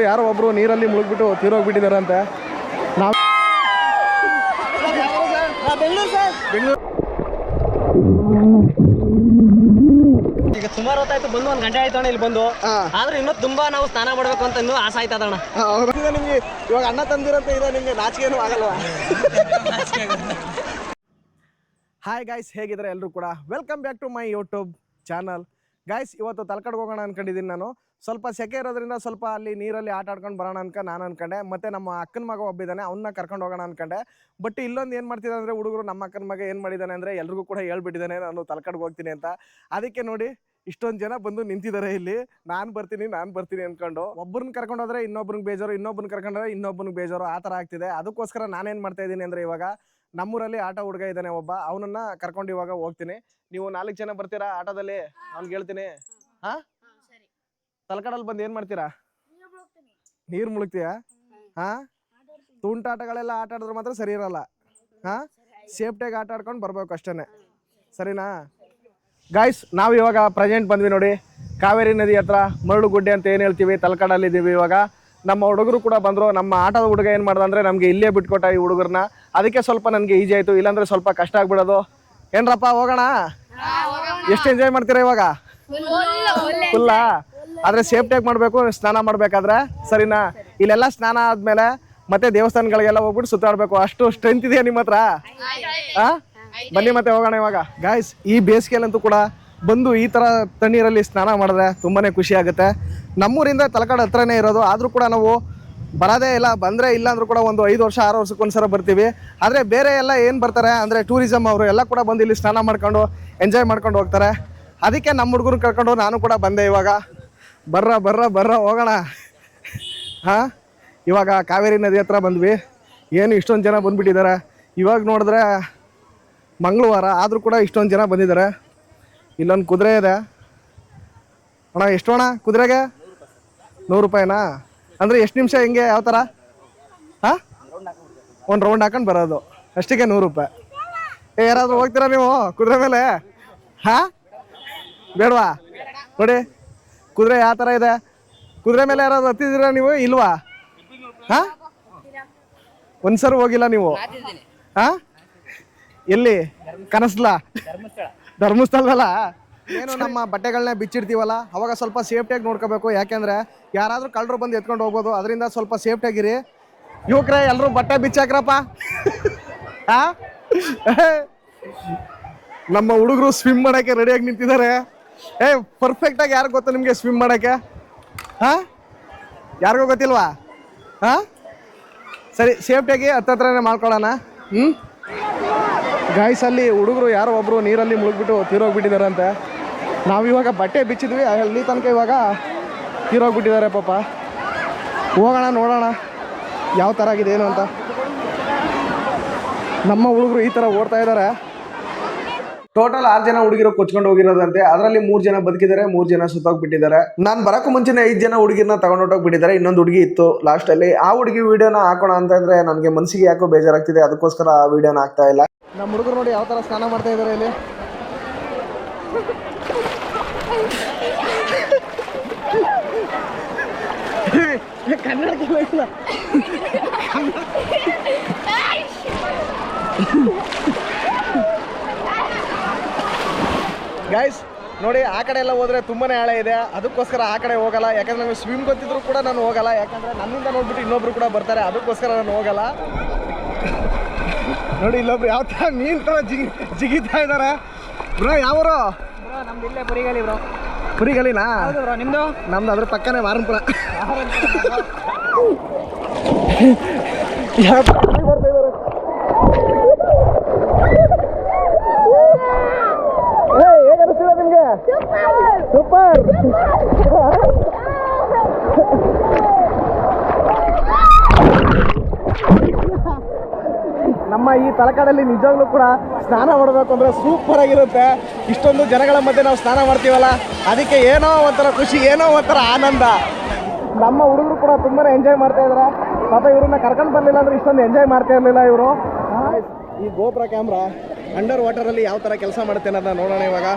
ಯಾರೋ ಒಬ್ರು ನೀರಲ್ಲಿ ಮುಳುಗ್ಬಿಟ್ಟು ತೀರೋಗ್ಬಿಟ್ಟಿದಾರಂತೆ. ನಾವು ಈಗ ಸುಮಾರು ಹೊತ್ತಾಯ್ತು ಬಂದು 1 ಗಂಟೆ ಆಯ್ತು ಅಣ್ಣ ಇಲ್ಲಿ ಬಂದು. ಆದ್ರೆ ಇನ್ನೂ ತುಂಬಾ ನಾವು ಸ್ನಾನ ಮಾಡ್ಬೇಕು ಅಂತ ಇನ್ನೂ ಆಸೆ ಆಯ್ತದ ಅಣ್ಣ. ನಿಮ್ಗೆ ಇವಾಗ ಅಣ್ಣ ತಂದಿರಂತ ಇದೆ, ನಿಮ್ಗೆ ನಾಚಿಕೆನೂ ಆಗಲ್ವಾ? ಹಾಯ್ ಗಾಯ್ಸ್, ಹೇಗಿದ್ರೆ ಎಲ್ಲರೂ ಕೂಡ welcome back to my YouTube channel. Guys, ಇವತ್ತು ತಲಕಾಡ್ಗೆ ಹೋಗೋಣ ಅನ್ಕೊಂಡಿದ್ದೀನಿ. ನಾನು ಸ್ವಲ್ಪ ಸೆಕೆ ಇರೋದ್ರಿಂದ ಸ್ವಲ್ಪ ಅಲ್ಲಿ ನೀರಲ್ಲಿ ಆಟ ಆಡ್ಕೊಂಡು ಬರೋಣ ನಾನು ಅನ್ಕೊಂಡೆ. ಮತ್ತು ನಮ್ಮ ಅಕ್ಕನ ಮಗ ಒಬ್ಬಿದ್ದಾನೆ, ಅವನ್ನ ಕರ್ಕೊಂಡು ಹೋಗೋಣ ಅನ್ಕೊಂಡೆ. ಬಟ್ ಇಲ್ಲೊಂದು ಏನು ಮಾಡ್ತಿದ್ದಾನೆ ಅಂದರೆ ಹುಡುಗರು, ನಮ್ಮ ಅಕ್ಕನ ಮಗ ಏನು ಮಾಡಿದ್ದಾನೆ ಅಂದರೆ ಎಲ್ರಿಗೂ ಕೂಡ ಹೇಳ್ಬಿಟ್ಟಿದ್ದಾನೆ ನಾನು ತಲಕಾಡ್ಗೆ ಹೋಗ್ತೀನಿ ಅಂತ. ಅದಕ್ಕೆ ನೋಡಿ ಇಷ್ಟೊಂದು ಜನ ಬಂದು ನಿಂತಿದ್ದಾರೆ ಇಲ್ಲಿ. ನಾನು ಬರ್ತೀನಿ ಅಂದ್ಕೊಂಡು ಒಬ್ಬರನ್ನ ಕರ್ಕೊಂಡು ಹೋದ್ರೆ ಇನ್ನೊಬ್ರಿಗೆ ಬೇಜಾರು, ಇನ್ನೊಬ್ಬರನ್ನ ಕರ್ಕೊಂಡ್ರೆ ಇನ್ನೊಬ್ಬನಿಗೆ ಬೇಜಾರು, ಆ ಥರ ಆಗ್ತಿದೆ. ಅದಕ್ಕೋಸ್ಕರ ನಾನೇನು ಮಾಡ್ತಾ ಇದ್ದೀನಿ ಅಂದರೆ ಇವಾಗ ನಮ್ಮೂರಲ್ಲಿ ಆಟೋ ಹುಡುಗ ಇದ್ದಾನೆ ಒಬ್ಬ, ಅವನನ್ನ ಕರ್ಕೊಂಡು ಇವಾಗ ಹೋಗ್ತೀನಿ. ನೀವು 4 ಜನ ಬರ್ತೀರಾ ಆಟೋದಲ್ಲಿ? ಅವ್ನಿಗೆ ಹೇಳ್ತೀನಿ. ಹಾಂ, ತಲಕಾಡಲ್ಲಿ ಬಂದು ಏನು ಮಾಡ್ತೀರಾ? ನೀರು ಮುಳುಗ್ತೀಯಾ? ಹಾಂ, ತುಂಟಾಟಗಳೆಲ್ಲ ಆಟ ಆಡಿದ್ರೆ ಮಾತ್ರ ಸರಿ ಇರಲ್ಲ. ಹಾಂ, ಸೇಫ್ಟಿಯಾಗಿ ಆಟ ಆಡ್ಕೊಂಡು ಬರ್ಬೇಕು ಅಷ್ಟೇ, ಸರಿನಾ? ಗಾಯ್ಸ್, ನಾವು ಇವಾಗ ಪ್ರೆಸೆಂಟ್ ಬಂದ್ವಿ ನೋಡಿ ಕಾವೇರಿ ನದಿ ಹತ್ರ, ಮರಳು ಗುಡ್ಡೆ ಅಂತ ಏನು ಹೇಳ್ತೀವಿ, ತಲಕಾಡಲ್ಲಿ ಇದ್ದೀವಿ ಇವಾಗ. ನಮ್ಮ ಹುಡುಗರು ಕೂಡ ಬಂದರು. ನಮ್ಮ ಆಟದ ಹುಡುಗ ಏನು ಮಾಡ್ದ ಅಂದರೆ ನಮಗೆ ಇಲ್ಲೇ ಬಿಟ್ಕೊಟ್ಟ ಈ ಹುಡುಗರನ್ನ. ಅದಕ್ಕೆ ಸ್ವಲ್ಪ ನನಗೆ ಈಜಿ ಆಯಿತು, ಇಲ್ಲಾಂದರೆ ಸ್ವಲ್ಪ ಕಷ್ಟ ಆಗ್ಬಿಡೋದು. ಏನ್ರಪ್ಪ, ಹೋಗೋಣ? ಎಷ್ಟು ಎಂಜಾಯ್ ಮಾಡ್ತೀರಾ ಇವಾಗ? ಫುಲ್ಲಾ? ಆದರೆ ಸೇಫ್ಟಿಯಾಗಿ ಮಾಡಬೇಕು ಸ್ನಾನ ಮಾಡಬೇಕಾದ್ರೆ, ಸರಿನಾ? ಇಲ್ಲೆಲ್ಲ ಸ್ನಾನ ಆದಮೇಲೆ ಮತ್ತೆ ದೇವಸ್ಥಾನಗಳಿಗೆಲ್ಲ ಹೋಗ್ಬಿಟ್ಟು ಸುತ್ತಾಡಬೇಕು. ಅಷ್ಟು ಸ್ಟ್ರೆಂತ್ ಇದೆಯಾ ನಿಮ್ಮ ಹತ್ರ? ಹಾಂ, ಬನ್ನಿ ಮತ್ತೆ ಹೋಗೋಣ ಇವಾಗ. ಗಾಯ್ಸ್, ಈ ಬೇಸಿಗೆಯಲ್ಲಂತೂ ಕೂಡ ಬಂದು ಈ ಥರ ತಣ್ಣೀರಲ್ಲಿ ಸ್ನಾನ ಮಾಡಿದ್ರೆ ತುಂಬಾ ಖುಷಿ ಆಗುತ್ತೆ. ನಮ್ಮೂರಿಂದ ತಲಕಾಡು ಹತ್ರನೇ ಇರೋದು, ಆದರೂ ಕೂಡ ನಾವು ಬರೋದೇ ಇಲ್ಲ. ಬಂದರೆ ಇಲ್ಲ ಅಂದರೂ ಕೂಡ ಒಂದು 5 ವರ್ಷ 6 ವರ್ಷಕ್ಕೊಂದ್ಸಲ ಬರ್ತೀವಿ. ಆದರೆ ಬೇರೆ ಎಲ್ಲ ಏನು ಬರ್ತಾರೆ ಅಂದರೆ ಟೂರಿಸಮ್ ಅವರು ಎಲ್ಲ ಕೂಡ ಬಂದು ಇಲ್ಲಿ ಸ್ನಾನ ಮಾಡ್ಕೊಂಡು ಎಂಜಾಯ್ ಮಾಡ್ಕೊಂಡು ಹೋಗ್ತಾರೆ. ಅದಕ್ಕೆ ನಮ್ಮ ಹುಡುಗರು ಕರ್ಕೊಂಡು ನಾನು ಕೂಡ ಬಂದೆ ಇವಾಗ. ಬರ್ರ ಹೋಗೋಣ. ಹಾಂ, ಇವಾಗ ಕಾವೇರಿ ನದಿ ಹತ್ರ ಬಂದ್ವಿ. ಏನು ಇಷ್ಟೊಂದು ಜನ ಬಂದುಬಿಟ್ಟಿದ್ದಾರೆ. ಇವಾಗ ನೋಡಿದ್ರೆ ಮಂಗಳವಾರ, ಆದರೂ ಕೂಡ ಇಷ್ಟೊಂದು ಜನ ಬಂದಿದ್ದಾರೆ. ಇಲ್ಲೊಂದು ಕುದುರೆ ಇದೆ ಅಣ್ಣ. ಎಷ್ಟು ಅಣ್ಣ ಕುದುರೆಗೆ? 100 ರೂಪಾಯಿನಾ? ಅಂದರೆ ಎಷ್ಟು ನಿಮಿಷ, ಹೆಂಗೆ, ಯಾವ ಥರ? ಹಾಂ, ಒಂದು ರೌಂಡ್ ಹಾಕೊಂಡು ಬರೋದು ಅಷ್ಟಿಗೆ 100 ರೂಪಾಯಿ. ಯಾರಾದರೂ ಹೋಗ್ತೀರಾ ನೀವು ಕುದುರೆ ಮೇಲೆ? ಹಾಂ, ಬೇಡವಾ? ನೋಡಿ ಕುದುರೆ ಯಾವ ಥರ ಇದೆ. ಕುದುರೆ ಮೇಲೆ ಯಾರಾದ್ರು ಹತ್ತಿದ್ದೀರಾ ನೀವು? ಇಲ್ವಾ? ಹಾಂ, ಒಂದ್ಸರಿ ಹೋಗಿಲ್ಲ ನೀವು? ಹಾಂ, ಎಲ್ಲಿ? ಕನಸ್ಲ ಧರ್ಮಸ್ಥಳದಲ್ಲ? ಏನು ನಮ್ಮ ಬಟ್ಟೆಗಳನ್ನ ಬಿಚ್ಚಿಡ್ತೀವಲ್ಲ, ಅವಾಗ ಸ್ವಲ್ಪ ಸೇಫ್ಟಿಯಾಗಿ ನೋಡ್ಕೋಬೇಕು. ಯಾಕೆಂದರೆ ಯಾರಾದರೂ ಕಳ್ಳರು ಬಂದು ಎತ್ಕೊಂಡು ಹೋಗ್ಬೋದು, ಅದರಿಂದ ಸ್ವಲ್ಪ ಸೇಫ್ಟಿಯಾಗಿರಿ. ಯುವಕ್ರೆ, ಎಲ್ಲರೂ ಬಟ್ಟೆ ಬಿಚ್ಚಾಕ್ರಪ್ಪ. ಹಾಂ, ನಮ್ಮ ಹುಡುಗರು ಸ್ವಿಮ್ ಮಾಡೋಕ್ಕೆ ರೆಡಿಯಾಗಿ ನಿಂತಿದ್ದಾರೆ. ಪರ್ಫೆಕ್ಟಾಗಿ ಯಾರು ಗೊತ್ತಾ ನಿಮಗೆ ಸ್ವಿಮ್ ಮಾಡೋಕ್ಕೆ? ಹಾಂ, ಯಾರಿಗೂ ಗೊತ್ತಿಲ್ವಾ? ಹಾಂ, ಸರಿ, ಸೇಫ್ಟಿಯಾಗಿ ಹತ್ರನೇ ಮಾಡ್ಕೊಳ್ಳೋಣ. ಗಾಯ್ಸ್, ಅಲ್ಲಿ ಹುಡುಗರು ಯಾರೋ ಒಬ್ಬರು ನೀರಲ್ಲಿ ಮುಳುಗ್ಬಿಟ್ಟು ತೀರೋಗ್ಬಿಟ್ಟಿದಾರಂತೆ. ನಾವಿವಾಗ ಬಟ್ಟೆ ಬಿಚ್ಚಿದ್ವಿ, ಅಲ್ಲಿ ತನಕ ಇವಾಗ ತೀರೋಗ್ಬಿಟ್ಟಿದ್ದಾರೆ ಪಾಪ. ಹೋಗೋಣ, ನೋಡೋಣ ಯಾವ ಥರ ಆಗಿದೆ ಏನು ಅಂತ. ನಮ್ಮ ಹುಡುಗರು ಈ ಥರ ಓಡ್ತಾ ಇದ್ದಾರೆ. ಟೋಟಲ್ 6 ಜನ ಹುಡುಗಿರು ಕೊಚ್ಕೊಂಡು ಹೋಗಿರೋದಂತೆ. ಅದರಲ್ಲಿ 3 ಜನ ಬದುಕಿದ್ದಾರೆ, 3 ಜನ ಸುತ್ತೋಗ್ಬಿಟ್ಟಿದ್ದಾರೆ. ನಾನು ಬರೋಕ್ಕೂ ಮುಂಚೆನೇ 5 ಜನ ಹುಡುಗಿರನ್ನ ತಗೊಂಡೋಗ್ಬಿಟ್ಟಿದ್ದಾರೆ. ಇನ್ನೊಂದು ಹುಡುಗಿ ಇತ್ತು ಲಾಸ್ಟಲ್ಲಿ. ಆ ಹುಡುಗಿ ವಿಡಿಯೋನ ಹಾಕೋಣ ಅಂತಂದರೆ ನನಗೆ ಮನಸ್ಸಿಗೆ ಯಾಕೋ ಬೇಜಾರಾಗ್ತಿದೆ, ಅದಕ್ಕೋಸ್ಕರ ಆ ವಿಡಿಯೋನ ಹಾಕ್ತಾ ಇಲ್ಲ. ನಮ್ಮ ಹುಡುಗರು ನೋಡಿ ಯಾವ ಥರ ಸ್ನಾನ ಮಾಡ್ತಾ ಇದ್ದಾರೆ ಇಲ್ಲಿ. ಕನ್ನಡಕ್ಕೆ ಇಲ್ಲ. ಗೈಸ್ ನೋಡಿ, ಆ ಕಡೆ ಎಲ್ಲ ಹೋದರೆ ತುಂಬಾ ಆಳ ಇದೆ, ಅದಕ್ಕೋಸ್ಕರ ಆ ಕಡೆ ಹೋಗಲ್ಲ. ಯಾಕಂದ್ರೆ ನಮಗೆ ಸ್ವಿಮ್ ಗೊತ್ತಿದ್ರು ಕೂಡ ನಾನು ಹೋಗಲ್ಲ. ಯಾಕಂದರೆ ನನ್ನಿಂದ ನೋಡ್ಬಿಟ್ಟು ಇನ್ನೊಬ್ರು ಕೂಡ ಬರ್ತಾರೆ, ಅದಕ್ಕೋಸ್ಕರ ನಾನು ಹೋಗಲ್ಲ. ನೋಡಿ ಇಲ್ಲೊಬ್ರು ಯಾವ ಥರ ಮೀನು ಥರ ಜಿಗಿತಾ ಇದ್ದಾರೆ. ಬ್ರೋ, ಯಾವರು? ನಮ್ದು ಇಲ್ಲೇ ಪುರಿಗಲಿ ಬ್ರೋ. ಪುರಿಗಲಿನಾ? ನಿಮ್ಮದು? ನಮ್ದು ಅದ್ರ ಪಕ್ಕನೇ ಮಾರನ್ಪುರ. ಬರ್ತಾ ಇದ್ದಾರೆ. ಹೇಗೆ ಅನಿಸ್ತಿದೆ ನಿಮಗೆ? ಸೂಪರ್. ನಮ್ಮ ಈ ತಲಕಾಡಲ್ಲಿ ನಿಜವಾಗ್ಲೂ ಕೂಡ ಸ್ನಾನ ಮಾಡಬೇಕು ಅಂದರೆ ಸೂಪರ್ ಆಗಿರುತ್ತೆ. ಇಷ್ಟೊಂದು ಜನಗಳ ಮಧ್ಯೆ ನಾವು ಸ್ನಾನ ಮಾಡ್ತೀವಲ್ಲ, ಅದಕ್ಕೆ ಏನೋ ಒಂಥರ ಖುಷಿ, ಏನೋ ಒಂಥರ ಆನಂದ. ನಮ್ಮ ಹುಡುಗರು ಕೂಡ ತುಂಬಾ ಎಂಜಾಯ್ ಮಾಡ್ತಾ ಇದ್ದಾರೆ. ಪಾಪ ಇವ್ರನ್ನ ಕರ್ಕೊಂಡು ಬರಲಿಲ್ಲ ಅಂದರೆ ಇಷ್ಟೊಂದು ಎಂಜಾಯ್ ಮಾಡ್ತಾ ಇರಲಿಲ್ಲ ಇವರು. ಈ ಗೋಪುರ ಕ್ಯಾಮ್ರಾ ಅಂಡರ್ ವಾಟರಲ್ಲಿ ಯಾವ ಥರ ಕೆಲಸ ಮಾಡುತ್ತೆ ಅನ್ನೋದನ್ನ ನೋಡೋಣ ಇವಾಗ.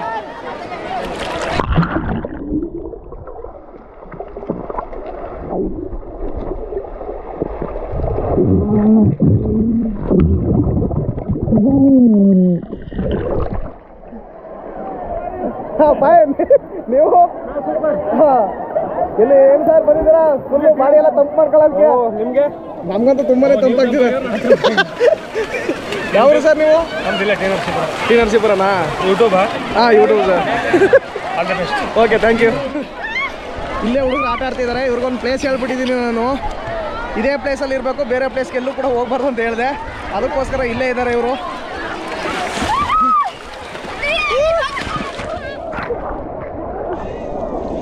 ಬಾಯ್ ನೀವು ಇಲ್ಲಿ ಏನ್ ಸರ್ ಬಂದಿದ್ದೀರಾ ಫುಲ್ ಬಾಡಿ ಎಲ್ಲ ತಂಪು ಮಾಡ್ಕೊಳ್ಳೋದಕ್ಕೆ ನಿಮ್ಗೆ ನಮ್ಗಂತೂ ತುಂಬಾನೇ ತಂಪಾಗ್ತಿದೆ ಯಾವ್ರು ಸರ್ ನೀವು ಟಿ ನರಸೀಪುರನಾ YouTube YouTube sir okay thank you ಇಲ್ಲೇ ಹುಡುಗರು ಆಟ ಆಡ್ತಿದ್ದಾರೆ ಇವ್ರಿಗೊಂದು ಪ್ಲೇಸ್ ಹೇಳ್ಬಿಟ್ಟಿದ್ದೀನಿ ನಾನು ಇದೇ ಪ್ಲೇಸಲ್ಲಿ ಇರಬೇಕು ಬೇರೆ ಪ್ಲೇಸ್ಗೆ ಎಲ್ಲೂ ಕೂಡ ಹೋಗ್ಬಾರ್ದು ಅಂತ ಹೇಳಿದೆ ಅದಕ್ಕೋಸ್ಕರ ಇಲ್ಲೇ ಇದ್ದಾರೆ ಇವರು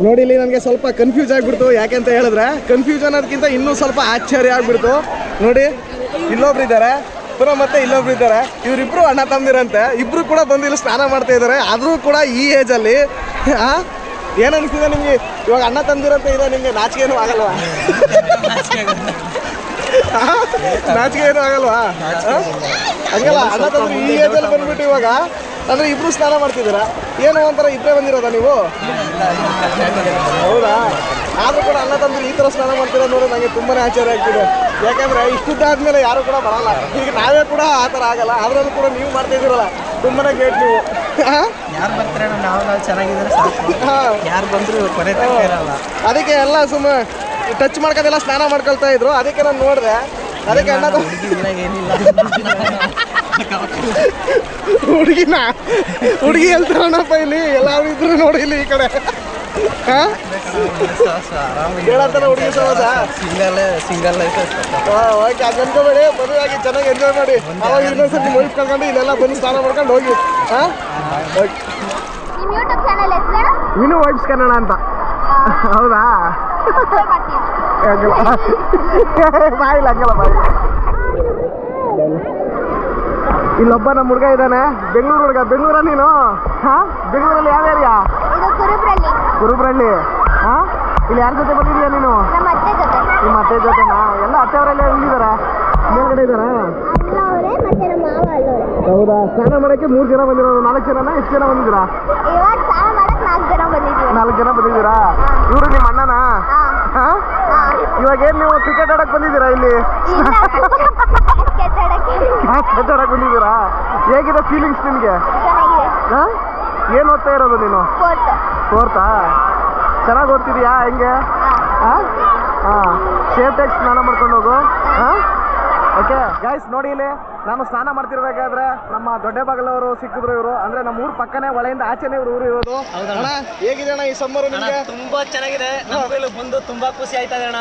ನೋಡಿ ಇಲ್ಲಿ ನನಗೆ ಸ್ವಲ್ಪ ಕನ್ಫ್ಯೂಸ್ ಆಗಿಬಿಡ್ತು ಯಾಕೆ ಅಂತ ಹೇಳಿದ್ರೆ ಕನ್ಫ್ಯೂಸ್ ಅನ್ನೋದಕ್ಕಿಂತ ಇನ್ನೂ ಸ್ವಲ್ಪ ಆಶ್ಚರ್ಯ ಆಗಿಬಿಡ್ತು ನೋಡಿ ಇಲ್ಲೊಬ್ರು ಇದ್ದಾರೆ ಪುನಃ ಮತ್ತೆ ಇಲ್ಲೊಬ್ರು ಇದ್ದಾರೆ ಇವರಿಬ್ರು ಅಣ್ಣ ತಮ್ಮದಿರಂತೆ ಇಬ್ರು ಕೂಡ ಬಂದು ಇಲ್ಲಿ ಸ್ನಾನ ಮಾಡ್ತಾ ಇದ್ದಾರೆ ಆದರೂ ಕೂಡ ಈ ಏಜಲ್ಲಿ ಏನು ಅನಿಸ್ತಿದೆ ನಿಮಗೆ ಇವಾಗ ಅಣ್ಣ ತಮ್ಮದಿರಂತೆ ಇದೆ ನಿಮಗೆ ನಾಚಿಕೆನೂ ಆಗಲ್ವಾ ನಾಚಿಕೆ ಏನೂ ಆಗಲ್ವಾ ಹಂಗಲ್ಲ ಅಣ್ಣ ತಮ್ಮರು ಈ ಏಜಲ್ಲಿ ಬಂದ್ಬಿಟ್ಟು ಇವಾಗ ಅಂದರೆ ಇಬ್ರು ಸ್ನಾನ ಮಾಡ್ತಿದ್ದೀರಾ ಏನು ಒಂಥರ ಇಬ್ಬರೇ ಬಂದಿರೋದಾ ನೀವು ಹೌದಾ ಆದರೂ ಕೂಡ ಅಣ್ಣ ತಂದ್ರೆ ಈ ಥರ ಸ್ನಾನ ಮಾಡ್ತಿರೋದು ನೋಡಿ ನನಗೆ ತುಂಬಾ ಆಶ್ಚರ್ಯ ಆಗ್ತಿದೆ ಯಾಕಂದರೆ ಇಷ್ಟುದ್ದಾದ್ಮೇಲೆ ಯಾರು ಕೂಡ ಬರಲ್ಲ ಈಗ ನಾವೇ ಕೂಡ ಆ ಥರ ಆಗಲ್ಲ ಅದರಲ್ಲೂ ಕೂಡ ನೀವು ಮಾಡ್ತಾ ಇದ್ದೀರಲ್ಲ ತುಂಬಾ ಗ್ರೇಟ್ ನೀವು ಯಾರು ಬರ್ತಾರೆ ನಾವು ಚೆನ್ನಾಗಿದ್ದಾರೆ ಯಾರು ಬಂದ್ರು ಅದಕ್ಕೆ ಎಲ್ಲ ಸುಮ್ಮನೆ ಟಚ್ ಮಾಡ್ಕೋದೆಲ್ಲ ಸ್ನಾನ ಮಾಡ್ಕೊಳ್ತಾ ಇದ್ರು ಅದಕ್ಕೆ ನಾನು ನೋಡಿದೆ ಅದಕ್ಕೆ ಅಣ್ಣ ಏನಿಲ್ಲ ಹುಡುಗಿ ಹೇಳ್ತಾರಣ್ಣಪ್ಪ ಇಲ್ಲಿ ಎಲ್ಲಾರು ಇದ್ರು ನೋಡಿ ಇಲ್ಲಿ ಈ ಕಡೆ ಹೇಳತ್ತಾರ ಹುಡುಗಿ ಸಮಾಜ ಸಿಂಗಲ್ ಓಕೆ ಅದು ಅನ್ಕೋಬೇಡಿ ಮದುವೆ ಆಗಿ ಚೆನ್ನಾಗಿ ಎಂಜಾಯ್ ಮಾಡಿ ಅವಾಗ ಇನ್ನೊಂದ್ಸತಿ ವೈಫ್ ಕಳ್ಕೊಂಡು ಇಲ್ಲೆಲ್ಲ ಬಂದು ಸ್ನಾನ ಮಾಡ್ಕೊಂಡು ಹೋಗಿ ವಿನು ವೈಬ್ಸ್ ಕನ್ನಡ ಅಂತ ಹೌದಾ ಬಾಯಿಲ್ಲ ಹಂಗಲ್ಲ ಬಾಯಿ ಇಲ್ಲೊಬ್ಬ ನಮ್ಮ ಹುಡುಗ ಇದ್ದಾನೆ ಬೆಂಗಳೂರು ಹುಡುಗ ಬೆಂಗಳೂರ ನೀನು ಬೆಂಗಳೂರಲ್ಲಿ ಯಾವ ಏರಿಯಾ ಕುರುಬ್ರಳ್ಳಿ ಇಲ್ಲಿ ಯಾರ ಜೊತೆ ಬಂದಿದ್ಯಾ ನೀನು ನಿಮ್ಮ ಅತ್ತೆ ಜೊತೆನಾ ಎಲ್ಲ ಅತ್ತೆಯವರೆಲ್ಲ ಎಲ್ಲಿದ್ದಾರೆ ಮೇಲ್ಗಡೆ ಇದ್ದಾರಾ ಹೌದಾ ಸ್ನಾನ ಮಾಡೋಕ್ಕೆ 3 ಜನ ಬಂದಿರೋದು 4 ಜನನ ಎಷ್ಟು ಜನ ಬಂದಿದ್ದೀರಾ 4 ಜನ ಬಂದಿದ್ದೀರಾ ಇವರು ನಿಮ್ಮ ಅಣ್ಣನಾ ಇವಾಗ ಏನು ನೀವು ಕ್ರಿಕೆಟ್ ಆಡಕ್ ಬಂದಿದ್ದೀರಾ ಇಲ್ಲಿ ಕ್ರಿಕೆಟ್ ಆಡಕ್ ಬಂದಿದ್ದೀರಾ ಹೇಗಿದೆ ಫೀಲಿಂಗ್ಸ್ ನಿಮಗೆ ಏನು ಓದ್ತಾ ಇರೋದು ನೀನು ಫೋರ್ತಾ ಚೆನ್ನಾಗಿ ಓದ್ತಿದ್ಯಾ ಹೆಂಗೆ ಸೇಫ್ಟಾಗಿ ಸ್ನಾನ ಮಾಡ್ಕೊಂಡು ಹೋಗು ಓಕೆ ಗೈಸ್ ನೋಡಿ ಇಲ್ಲಿ ನಾನು ಸ್ನಾನ ಮಾಡ್ತಿರ್ಬೇಕಾದ್ರೆ ನಮ್ಮ ದೊಡ್ಡ ಬಾಗಲವರು ಸಿಕ್ಕಿದ್ರು ಇವರು ಅಂದ್ರೆ ನಮ್ಮ ಊರ್ ಪಕ್ಕನೇ ಒಳೆಯಿಂದ ಆಚೆನೇ ಇವರು ಊರು ಇರೋದು ಅಣ್ಣ ಹೇಗಿದೆ ಅಣ್ಣ ಈ ಸಮ್ಮರ್ ನಿಮಗೆ ತುಂಬಾ ಚೆನ್ನಾಗಿದೆ ನಮಗೂ ಬಂದು ತುಂಬಾ ಖುಷಿ ಆಯ್ತಾ ಇದೆ ಅಣ್ಣ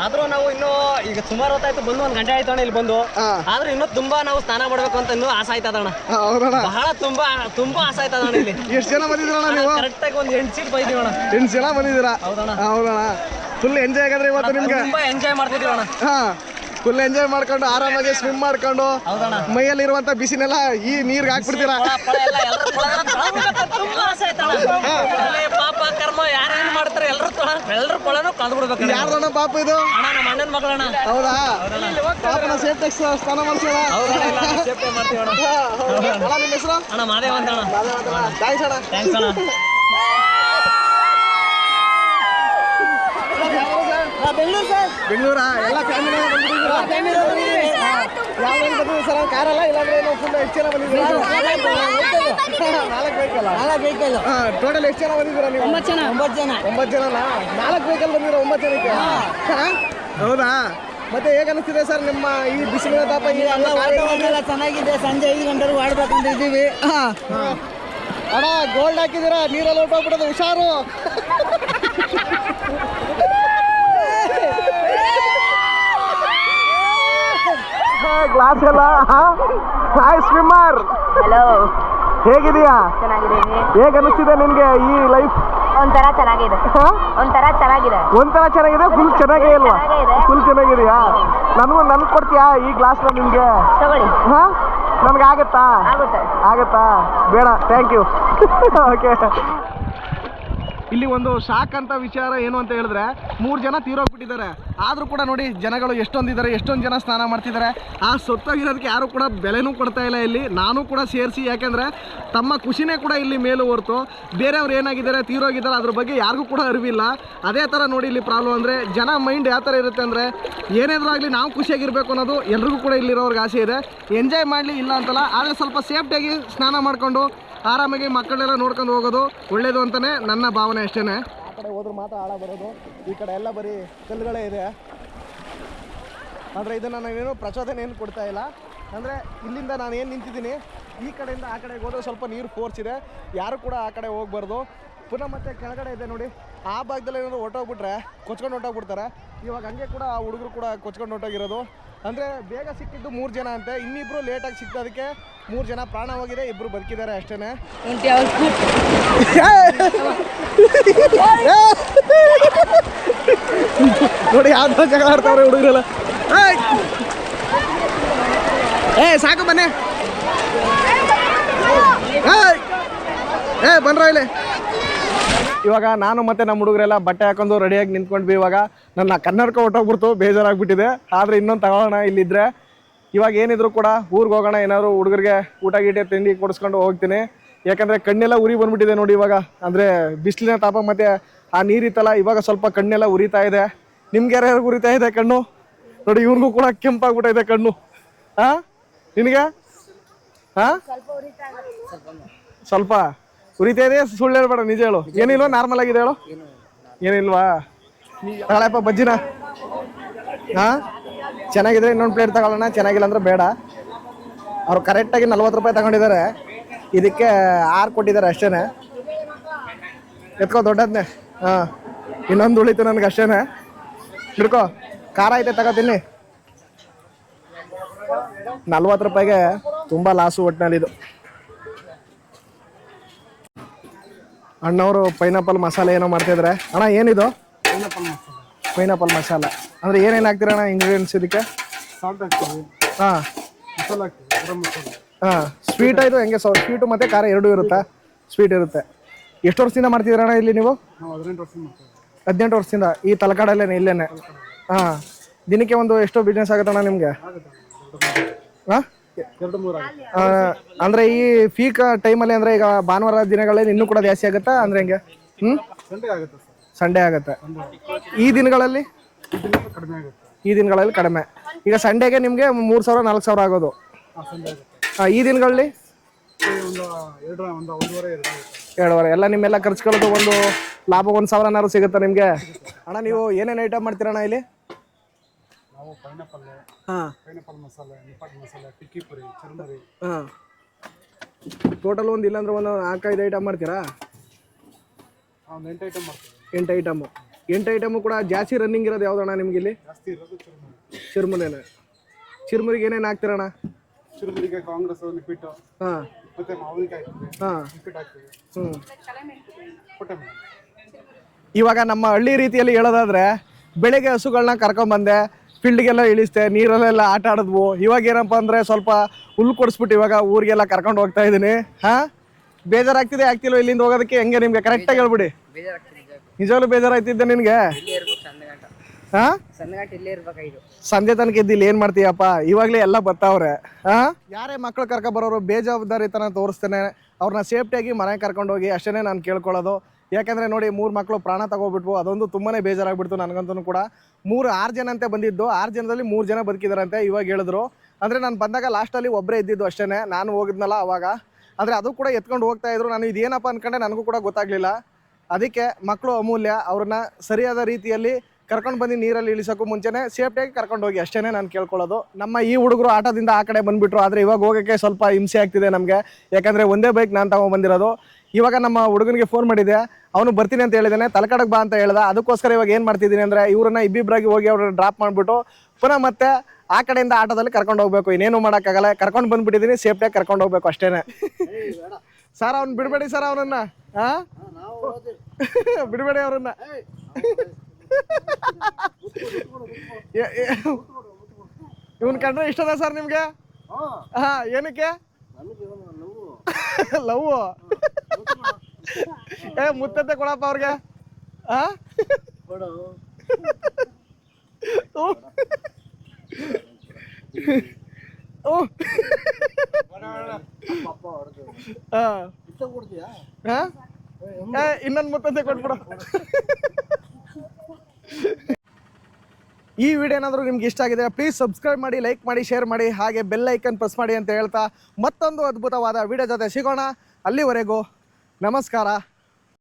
ಆದ್ರೂ ನಾವು ಇನ್ನೂ ಈಗ ಸುಮಾರು ಹೊತ್ತಾಯ್ತು ಬಂದು 1 ಗಂಟೆ ಆಯ್ತು ಅಣ್ಣ ಇಲ್ಲಿ ಬಂದು ಆದ್ರೂ ಇನ್ನೂ ತುಂಬಾ ನಾವು ಸ್ನಾನ ಮಾಡ್ಬೇಕು ಅಂತ ಇನ್ನೂ ಆಸೆ ಆಯ್ತದ ಅಣ್ಣ ಬಹಳ ತುಂಬಾ ಆಸೆ ಆಯ್ತದ ಅಣ್ಣ ಇಲ್ಲಿ ಎಷ್ಟು ಜನ ಬಂದಿದ್ದೀರಣ್ಣ ನೀವು ಕರೆಕ್ಟ್ ಆಗಿ ಒಂದು 8 ಸೀಟ್ ಬೈದೀವಿ ಅಣ್ಣ 8 ಜನ ಬಂದಿದ್ದೀರಾ ಹೌದಣ್ಣ ಫುಲ್ ಎಂಜಾಯ್ ಆಗಿದ್ರೆ ಇವತ್ತು ನಿಮ್ಗೆ ತುಂಬಾ ಎಂಜಾಯ್ ಮಾಡ್ತಿದೀವಿ ಅಣ್ಣ ಫುಲ್ ಎಂಜಾಯ್ ಮಾಡ್ಕೊಂಡು ಆರಾಮಾಗಿ ಸ್ವಿಮ್ ಮಾಡ್ಕೊಂಡು ಮೈಯಲ್ಲಿ ಇರುವಂತ ಬಿಸಿನೆಲ್ಲ ಈ ನೀರ್ಗೆ ಹಾಕ್ಬಿಡ್ತೀರಾ ಪಾಪ ಕರ್ಮ ಯಾರೇನ್ ಮಾಡ್ತಾರೆ ಎಲ್ಲರೂ ಕೊಳನು ಕಳೆದು ಬಿಡ್ಬೇಕು ಯಾರ್ದಣ್ಣ ಪಾಪ ಇದು ನಮ್ಮ ಅಣ್ಣನ ಮಗಳಣ್ಣ ಹೌದಾ ಪಾಪನ ಸೇಫ್ಟಿ ಸ್ನಾನ ಮಾಡ್ಸೋಣ ನಿಮ್ಮ ಹೆಸರು ಅಣ್ಣ ಮಾದೇವ ಅಂತ ಅಣ್ಣ ಥ್ಯಾಂಕ್ಸ್ ಅಣ್ಣ ಥ್ಯಾಂಕ್ಸ್ ಅಣ್ಣ ಬೆಂಗಳೂರಾ ಎಲ್ಲ ಫ್ಯಾಮಿಲಿ ಬಂದಿದ್ದೀವಿ ಸರ್ ಕಾರಲ್ಲ ಇಲ್ಲಾಂದ್ರೆ ಫುಲ್ ಎಷ್ಟು ಜನ ಬಂದಿದ್ದೀರಾ 4 ವೆಹಿಕಲ್ ಟೋಟಲ್ ಎಷ್ಟು ಜನ ಬಂದಿದ್ದೀರಾ ನೀವು 9 ಜನನಾ 4 ವೆಹಿಕಲ್ ಬಂದಿದ್ದೀರಾ 9 ಜನಕ್ಕೆ ಹೌದಾ ಮತ್ತೆ ಹೇಗೆ ಅನಿಸ್ತಿದೆ ಸರ್ ನಿಮ್ಮ ಈ ಬಿಸಿಲಿನ ತಾಪ ಎಲ್ಲ ಚೆನ್ನಾಗಿದೆ ಸಂಜೆ 5 ಗಂಟೆವರೆಗೂ ಆಡ್ಬೇಕಂತ ಇದ್ದೀವಿ ಅಣ್ಣ ಗೋಲ್ಡ್ ಹಾಕಿದ್ದೀರಾ ನೀರಲ್ಲಿ ಹೊಟ್ಟೋಗ್ಬಿಡೋದು ಹುಷಾರು ಗ್ಲಾಸ್ ಎಲ್ಲ ಹಾಯ್ ಸ್ವಿಮ್ಮರ್ ಹಲೋ ಹೇಗಿದೆಯಾ ಚೆನ್ನಾಗಿದ್ದೀನಿ ಹೇಗೆ ಅನಿಸ್ತಿದೆ ನಿನ್ಗೆ ಈ ಲೈಫ್ ಒಂಥರ ಚೆನ್ನಾಗಿದೆ ಒಂಥರ ಚೆನ್ನಾಗಿದೆ ಫುಲ್ ಚೆನ್ನಾಗೇ ಇಲ್ವಾ ಫುಲ್ ಚೆನ್ನಾಗಿದೆಯಾ ನನ್ಗೆ ಕೊಡ್ತೀಯಾ ಈ ಗ್ಲಾಸ್ನ ನಿಮ್ಗೆ ತಗೊಳ್ಳಿ ನಮ್ಗೆ ಆಗತ್ತಾ ಆಗತ್ತಾ ಬೇಡ ಥ್ಯಾಂಕ್ ಯು ಓಕೆ ಇಲ್ಲಿ ಒಂದು ಶಾಕ್ ಅಂತ ವಿಚಾರ ಏನು ಅಂತ ಹೇಳಿದ್ರೆ 3 ಜನ ತೀರೋಗ್ಬಿಟ್ಟಿದ್ದಾರೆ. ಆದರೂ ಕೂಡ ನೋಡಿ ಜನಗಳು ಎಷ್ಟೊಂದಿದ್ದಾರೆ, ಎಷ್ಟೊಂದು ಜನ ಸ್ನಾನ ಮಾಡ್ತಿದ್ದಾರೆ. ಆ ಸೊತ್ತಾಗಿರೋದಕ್ಕೆ ಯಾರು ಕೂಡ ಬೆಲೆನೂ ಕೊಡ್ತಾ ಇಲ್ಲ ಇಲ್ಲಿ, ನಾನು ಕೂಡ ಸೇರಿಸಿ. ಯಾಕೆಂದರೆ ತಮ್ಮ ಖುಷಿನೇ ಕೂಡ ಇಲ್ಲಿ ಮೇಲೂ ಹೊರತು ಬೇರೆಯವ್ರು ಏನಾಗಿದ್ದಾರೆ ತೀರೋಗಿದ್ದಾರೆ ಅದ್ರ ಬಗ್ಗೆ ಯಾರಿಗೂ ಕೂಡ ಅರಿವಿಲ್ಲ. ಅದೇ ಥರ ನೋಡಿ ಇಲ್ಲಿ ಪ್ರಾಬ್ಲಮ್ ಅಂದರೆ ಜನ ಮೈಂಡ್ ಯಾವ ಥರ ಇರುತ್ತೆ ಅಂದರೆ ಏನಾದರೂ ಆಗಲಿ ನಾವು ಖುಷಿಯಾಗಿರಬೇಕು ಅನ್ನೋದು ಎಲ್ರಿಗೂ ಕೂಡ ಇಲ್ಲಿರೋರ್ಗೆ ಆಸೆ ಇದೆ. ಎಂಜಾಯ್ ಮಾಡಲಿ ಇಲ್ಲ ಅಂತಲ್ಲ, ಆದರೆ ಸ್ವಲ್ಪ ಸೇಫ್ಟಿಯಾಗಿ ಸ್ನಾನ ಮಾಡಿಕೊಂಡು ಆರಾಮಾಗಿ ಮಕ್ಕಳೆಲ್ಲ ನೋಡ್ಕೊಂಡು ಹೋಗೋದು ಒಳ್ಳೇದು ಅಂತಲೇ ನನ್ನ ಭಾವನೆ ಅಷ್ಟೇ. ಆ ಕಡೆ ಹೋದ್ರೆ ಮಾತ್ರ ಆಳ ಬರೋದು, ಈ ಕಡೆ ಎಲ್ಲ ಬರೀ ಕಲ್ಲುಗಳೇ ಇದೆ. ಅಂದರೆ ಇದನ್ನು ನಾನೇನು ಪ್ರಚೋದನೆ ಏನು ಕೊಡ್ತಾ ಇಲ್ಲ. ಅಂದರೆ ಇಲ್ಲಿಂದ ನಾನು ಏನು ನಿಂತಿದ್ದೀನಿ ಈ ಕಡೆಯಿಂದ ಆ ಕಡೆಗೆ ಹೋದ್ರೆ ಸ್ವಲ್ಪ ನೀರು ಫೋರ್ಸ್ ಇದೆ, ಯಾರು ಕೂಡ ಆ ಕಡೆ ಹೋಗ್ಬಾರ್ದು. ಪುನಃ ಮತ್ತೆ ಕೆಳಗಡೆ ಇದೆ ನೋಡಿ, ಆ ಭಾಗದಲ್ಲಿ ಏನಾದರೂ ಹೊಟ್ಟೋಗ್ಬಿಟ್ರೆ ಕೊಚ್ಕೊಂಡು ಹೊಟ್ಟೋಗ್ಬಿಡ್ತಾರೆ. ಇವಾಗ ಹಂಗೆ ಕೂಡ ಆ ಹುಡುಗರು ಕೂಡ ಕೊಚ್ಕೊಂಡು ಹೊಟ್ಟೋಗಿರೋದು. ಅಂದರೆ ಬೇಗ ಸಿಕ್ಕಿದ್ದು 3 ಜನ ಅಂತೆ, ಇನ್ನಿಬ್ಬರು ಲೇಟಾಗಿ ಸಿಕ್ತೋದಕ್ಕೆ 3 ಜನ ಪ್ರಾಣ ಹೋಗಿದೆ, 2 ಬದುಕಿದ್ದಾರೆ ಅಷ್ಟೇ. ನೋಡಿ ಯಾವ ಜಗಳ ಆಡ್ತಾವ್ರೆ ಹುಡುಗರೆಲ್ಲ. ಸಾಕು ಬನ್ನಿ, ಬನ್ರ ಇಲ್ಲಿ. ಇವಾಗ ನಾನು ಮತ್ತೆ ನಮ್ಮ ಹುಡುಗರೆಲ್ಲ ಬಟ್ಟೆ ಹಾಕೊಂಡು ರೆಡಿಯಾಗಿ ನಿಂತ್ಕೊಂಡ್ವಿ. ಇವಾಗ ನನ್ನ ಕನ್ನಡಕ ಹೊಟ್ಟೋಗ್ಬಿಡ್ತು, ಬೇಜಾರಾಗ್ಬಿಟ್ಟಿದೆ. ಆದರೆ ಇನ್ನೊಂದು ತಗೊಳ್ಳೋಣ ಇಲ್ಲಿದ್ರೆ. ಇವಾಗ ಏನಿದ್ರು ಕೂಡ ಊರಿಗೆ ಹೋಗೋಣ, ಏನಾದ್ರು ಹುಡುಗರಿಗೆ ಊಟ ಗೀಟೆ ತಿಂಡಿ ಕೊಡಿಸ್ಕೊಂಡು ಹೋಗ್ತೀನಿ. ಯಾಕಂದರೆ ಕಣ್ಣೆಲ್ಲ ಉರಿ ಬಂದ್ಬಿಟ್ಟಿದೆ ನೋಡಿ ಇವಾಗ. ಅಂದರೆ ಬಿಸಿಲಿನ ತಾಪ ಮತ್ತು ಆ ನೀರಿತ್ತಲ್ಲ, ಇವಾಗ ಸ್ವಲ್ಪ ಕಣ್ಣೆಲ್ಲ ಉರಿತಾ ಇದೆ. ನಿಮ್ಗೆ ಯಾರ್ಯಾರು ಉರಿತಾ ಇದೆ ಕಣ್ಣು? ನೋಡಿ ಇವ್ರಿಗೂ ಕೂಡ ಕೆಂಪಾಗ್ಬಿಟ್ಟಿದೆ ಕಣ್ಣು. ಹಾಂ ನಿನಗೆ? ಹಾಂ ಸ್ವಲ್ಪ ಉರಿತಾ ಇದೆ, ಸುಳ್ಳು ಹೇಳ್ಬೇಡ, ನಿಜ ಹೇಳು. ಏನಿಲ್ವಾ, ನಾರ್ಮಲ್ ಆಗಿದೆ ಹೇಳು. ಏನಿಲ್ವಾ? ತಗೊಳಪ್ಪ ಬಜ್ಜಿನ. ಹಾಂ ಚೆನ್ನಾಗಿದ್ರೆ ಇನ್ನೊಂದು ಪ್ಲೇಟ್ ತಗೊಳ್ಳೋಣ, ಚೆನ್ನಾಗಿಲ್ಲ ಅಂದ್ರೆ ಬೇಡ. ಅವ್ರು ಕರೆಕ್ಟಾಗಿ 40 ರೂಪಾಯಿ ತಗೊಂಡಿದ್ದಾರೆ, ಇದಕ್ಕೆ 6 ಕೊಟ್ಟಿದ್ದಾರೆ ಅಷ್ಟೇ. ಎತ್ಕೋ ದೊಡ್ಡದನ್ನೇ. ಹಾಂ ಇನ್ನೊಂದು ಉಳಿತು ನನಗೆ ಅಷ್ಟೇ. ಹಿಡ್ಕೋ, ಖಾರ ಐತೆ ತಗೋತೀನಿ. 40 ರೂಪಾಯಿಗೆ ತುಂಬ ಲಾಸು ಒಟ್ಟಿನಲ್ಲಿದು. ಅಣ್ಣವರು ಪೈನಾಪಲ್ ಮಸಾಲೆ ಏನೋ ಮಾಡ್ತಿದ್ರೆ. ಅಣ್ಣ ಏನಿದು? ಪೈನಾಪಲ್ ಮಸಾಲೆ ಅಂದರೆ ಏನೇನು ಹಾಕ್ತೀರ ಅಣ್ಣ ಇಂಗ್ರೀಡಿಯೆಂಟ್ಸ್ ಇದಕ್ಕೆ? ಸಾಲ್ಟ್ ಹಾಕ್ತೀವಿ, ಹಾಂ ಮಸಾಲೆ ಹಾಕ್ತೀವಿ, ಗರಂ ಮಸಾಲೆ. ಹಾಂ ಸ್ವೀಟ್ ಆಯಿತು ಹೆಂಗೆ? ಸ್ವೀಟು ಮತ್ತು ಖಾರ ಎರಡೂ ಇರುತ್ತಾ? ಸ್ವೀಟ್ ಇರುತ್ತೆ. ಎಷ್ಟು ವರ್ಷದಿಂದ ಮಾಡ್ತಿದ್ದೀರ ಅಣ್ಣ ಇಲ್ಲಿ ನೀವು? ನಾವು 18 ವರ್ಷ ಮಾಡ್ತೀವಿ. 18 ವರ್ಷದಿಂದ ಈ ತಲಕಾಡಲ್ಲೇ ಇಲ್ಲೇನೆ? ಹಾಂ ದಿನಕ್ಕೆ ಒಂದು ಎಷ್ಟು ಬಿಸ್ನೆಸ್ ಆಗುತ್ತಣ್ಣ ನಿಮಗೆ? ಹಾಂ 2-3 ಆಗುತ್ತೆ. ಅಂದರೆ ಈ ಪೀಕ್ ಟೈಮಲ್ಲಿ ಅಂದರೆ ಈಗ ಭಾನುವಾರ ದಿನಗಳಲ್ಲಿ ಇನ್ನೂ ಕೂಡ ಜಾಸ್ತಿ ಆಗುತ್ತಾ ಅಂದರೆ ಹೆಂಗೆ? ಸಂಡೆ ಆಗುತ್ತೆ ಸರ್. ಸಂಡೇ ಆಗುತ್ತೆ. ಈ ದಿನಗಳಲ್ಲಿ? ಇದರಿಂದ ಕಡಿಮೆ ಆಗುತ್ತೆ. ಈ ದಿನಗಳಲ್ಲಿ ಕಡಿಮೆ. ಈಗ ಸಂಡೇಗೆ ನಿಮಗೆ 3,000-4,000 ಆಗೋದು. ಸಂಡೆ ಆಗುತ್ತೆ. ಈ ದಿನಗಳಲ್ಲಿ ಒಂದು 1.5-2 ಆಗುತ್ತೆ. 2.5 ಎಲ್ಲ ನಿಮ್ಮೆಲ್ಲ ಖರ್ಚುಗಳದ್ದು ಒಂದು ಲಾಭ 1,000 ಸಿಗುತ್ತಾ ನಿಮಗೆ? ಅಣ್ಣ ನೀವು ಏನೇನು ಐಟಮ್ ಮಾಡ್ತೀರಣ್ಣ ಇಲ್ಲಿ? ನಾವು ಪೈನಾಪಲ್, ಹಾಂ ಪೈನಾಪಲ್ ಮಸಾಲೆ, ನಿಪಾಟ್ ಮಸಾಲೆ, ಟಿಕ್ಕಿ ಪುರಿ, ಚುರ್ಮುರಿ. ಹಾಂ ಟೋಟಲ್ ಒಂದು ಇಲ್ಲಾಂದ್ರೆ ಒಂದು 4-5 ಐಟಮ್ ಮಾಡ್ತೀರಾ? ಒಂದು 8 ಐಟಮ್ ಮಾಡ್ತೀವಿ. 8 ಐಟಮು. 8 ಐಟಮು ಕೂಡ ಜಾಸ್ತಿ ರನ್ನಿಂಗ್ ಇರೋದು ಯಾವುದಣ್ಣ ನಿಮ್ಗೆ ಇಲ್ಲಿ? ಜಾಸ್ತಿ ಇರೋದು ಚುರ್ಮುರಿ. ಚಿರುಮುರಿನೇ. ಚಿರುಮುರಿಗೆ ಏನೇನು ಹಾಕ್ತೀರಣ್ಣ? ಚುರ್ಮುರಿಗೆ ಕಾಂಗ್ರೆಸ್, ನಿಪ್ಪಿಟ್ಟು, ಹಾಂ ಮತ್ತೆ ಮಾವಿನಕಾಯಿ ಹಾಕ್ತೀವಿ, ಹಾಂ ನಿಪ್ಪಿಟ್ಟು ಹಾಕ್ತೀವಿ, ಹ್ಞೂ. ಇವಾಗ ನಮ್ಮ ಹಳ್ಳಿ ರೀತಿಯಲ್ಲಿ ಹೇಳೋದಾದ್ರೆ ಬೆಳಿಗ್ಗೆ ಹಸುಗಳನ್ನ ಕರ್ಕೊಂಬಂದೆ, ಫೀಲ್ಡ್ಗೆಲ್ಲ ಇಳಿಸ್ತೆ, ನೀರಲ್ಲೆಲ್ಲ ಆಟ ಆಡಿದ್ವು. ಇವಾಗ ಏನಪ್ಪ ಅಂದರೆ ಸ್ವಲ್ಪ ಹುಲ್ಲು ಕೊಡಿಸ್ಬಿಟ್ಟು ಇವಾಗ ಊರಿಗೆಲ್ಲ ಕರ್ಕೊಂಡು ಹೋಗ್ತಾ ಇದ್ದೀನಿ. ಹಾಂ ಬೇಜಾರಾಗ್ತಿದೆ ಆಗ್ತಿಲ್ವ ಇಲ್ಲಿಂದ ಹೋಗೋದಕ್ಕೆ? ಹೆಂಗೆ ನಿಮಗೆ ಕರೆಕ್ಟಾಗಿ ಹೇಳ್ಬಿಡಿ. ನಿಜವಾಗ್ಲೂ ಬೇಜಾರಾಗ್ತಿದ್ದೆ ನಿನಗೆ? ಹಾಂ ಸಂಜೆ ತನಕ ಇದ್ದಿಲ್ಲ ಏನು ಮಾಡ್ತೀಯಪ್ಪ? ಇವಾಗಲೇ ಎಲ್ಲ ಬರ್ತಾವ್ರೆ. ಹಾಂ ಯಾರೇ ಮಕ್ಳು ಕರ್ಕೊಬರೋರು ಬೇಜವಾಬ್ದಾರಿತನ ತೋರಿಸ್ತೇನೆ, ಅವ್ರನ್ನ ಸೇಫ್ಟಿಯಾಗಿ ಮನೆಗೆ ಕರ್ಕೊಂಡೋಗಿ ಅಷ್ಟೇ ನಾನು ಕೇಳ್ಕೊಳ್ಳೋದು. ಯಾಕಂದರೆ ನೋಡಿ 3 ಮಕ್ಕಳು ಪ್ರಾಣ ತಗೋಬಿಟ್ವು, ಅದೊಂದು ತುಂಬಾ ಬೇಜಾರಾಗ್ಬಿಡ್ತು ನನಗಂತೂ ಕೂಡ. 6 ಜನ ಅಂತೆ ಬಂದಿದ್ದು, 6 ಜನದಲ್ಲಿ 3 ಜನ ಬದುಕಿದಾರಂತೆ ಇವಾಗ ಹೇಳಿದ್ರು. ಅಂದರೆ ನಾನು ಬಂದಾಗ ಲಾಸ್ಟಲ್ಲಿ ಒಬ್ಬರೇ ಇದ್ದಿದ್ದು ಅಷ್ಟೇ, ನಾನು ಹೋಗಿದ್ನಲ್ಲ ಅವಾಗ. ಆದರೆ ಅದು ಕೂಡ ಎತ್ಕೊಂಡು ಹೋಗ್ತಾ ಇದ್ರು. ನಾನು ಇದೇನಪ್ಪ ಅಂದ್ಕೊಂಡೆ, ನನಗೂ ಕೂಡ ಗೊತ್ತಾಗಲಿಲ್ಲ. ಅದಕ್ಕೆ ಮಕ್ಕಳು ಅಮೂಲ್ಯ, ಅವ್ರನ್ನ ಸರಿಯಾದ ರೀತಿಯಲ್ಲಿ ಕರ್ಕೊಂಡು ಬಂದು ನೀರಲ್ಲಿ ಇಳಿಸೋಕ್ಕೂ ಮುಂಚೆನೇ ಸೇಫ್ಟಿಯಾಗಿ ಕರ್ಕೊಂಡು ಹೋಗಿ ಅಷ್ಟೇ ನಾನು ಕೇಳ್ಕೊಳ್ಳೋದು. ನಮ್ಮ ಈ ಹುಡುಗರು ಆಟದಿಂದ ಆ ಕಡೆ ಬಂದುಬಿಟ್ರು, ಆದರೆ ಇವಾಗ ಹೋಗೋಕ್ಕೆ ಸ್ವಲ್ಪ ಹಿಂಸೆ ಆಗ್ತಿದೆ ನಮಗೆ. ಯಾಕಂದರೆ ಒಂದೇ ಬೈಕ್ ನಾನು ತಗೊಂಡ್ಬಂದಿರೋದು. ಇವಾಗ ನಮ್ಮ ಹುಡುಗನಿಗೆ ಫೋನ್ ಮಾಡಿದೆ, ಅವನು ಬರ್ತೀನಿ ಅಂತ ಹೇಳಿದ್ದಾನೆ, ತಲಕಾಡಕ್ಕೆ ಬಾ ಅಂತ ಹೇಳ್ದ. ಅದಕ್ಕೋಸ್ಕರ ಇವಾಗ ಏನು ಮಾಡ್ತಿದ್ದೀನಿ ಅಂದರೆ ಇವ್ರನ್ನ ಇಬ್ಬಿಬ್ಬರಾಗಿ ಹೋಗಿ ಅವ್ರನ್ನ ಡ್ರಾಪ್ ಮಾಡಿಬಿಟ್ಟು ಪುನಃ ಮತ್ತೆ ಆ ಕಡೆಯಿಂದ ಆಟೋದಲ್ಲಿ ಕರ್ಕೊಂಡು ಹೋಗ್ಬೇಕು. ಇನ್ನೇನು ಮಾಡೋಕ್ಕಾಗಲ್ಲ, ಕರ್ಕೊಂಡು ಬಂದುಬಿಟ್ಟಿದ್ದೀನಿ, ಸೇಫ್ಟಿಯಾಗಿ ಕರ್ಕೊಂಡು ಹೋಗ್ಬೇಕು ಅಷ್ಟೇ. ಸರ್ ಅವ್ನು ಬಿಡಬೇಡಿ ಸರ್, ಅವನನ್ನು. ಹಾಂ ಬಿಡಬೇಡಿ ಅವ್ರನ್ನ. ಇವನ್ ಕಂಡ್ರೆ ಇಷ್ಟದ ಸರ್ ನಿಮ್ಗೆ? ಹಾಂ ಏನಕ್ಕೆ? ಲವ್. ಮುತ್ತತ್ತೆ ಕೊಡಪ್ಪ ಅವ್ರಿಗೆ ಆ ಓ. ಓ. ಆ. ಆ? ಇನ್ನೊಂದು ಮುತ್ತತ್ತೆ ಕೊಟ್ಬಿಡು. ಈ ವಿಡಿಯೋ ಏನಾದರೂ ನಿಮ್ಗೆ ಇಷ್ಟ ಆಗಿದೆ ಪ್ಲೀಸ್ ಸಬ್ಸ್ಕ್ರೈಬ್ ಮಾಡಿ, ಲೈಕ್ ಮಾಡಿ, ಶೇರ್ ಮಾಡಿ, ಹಾಗೆ ಬೆಲ್ ಐಕನ್ ಪ್ರೆಸ್ ಮಾಡಿ ಅಂತ ಹೇಳ್ತಾ ಮತ್ತೊಂದು ಅದ್ಭುತವಾದ ವಿಡಿಯೋ ಜೊತೆ ಸಿಗೋಣ. ಅಲ್ಲಿವರೆಗೂ ನಮಸ್ಕಾರ.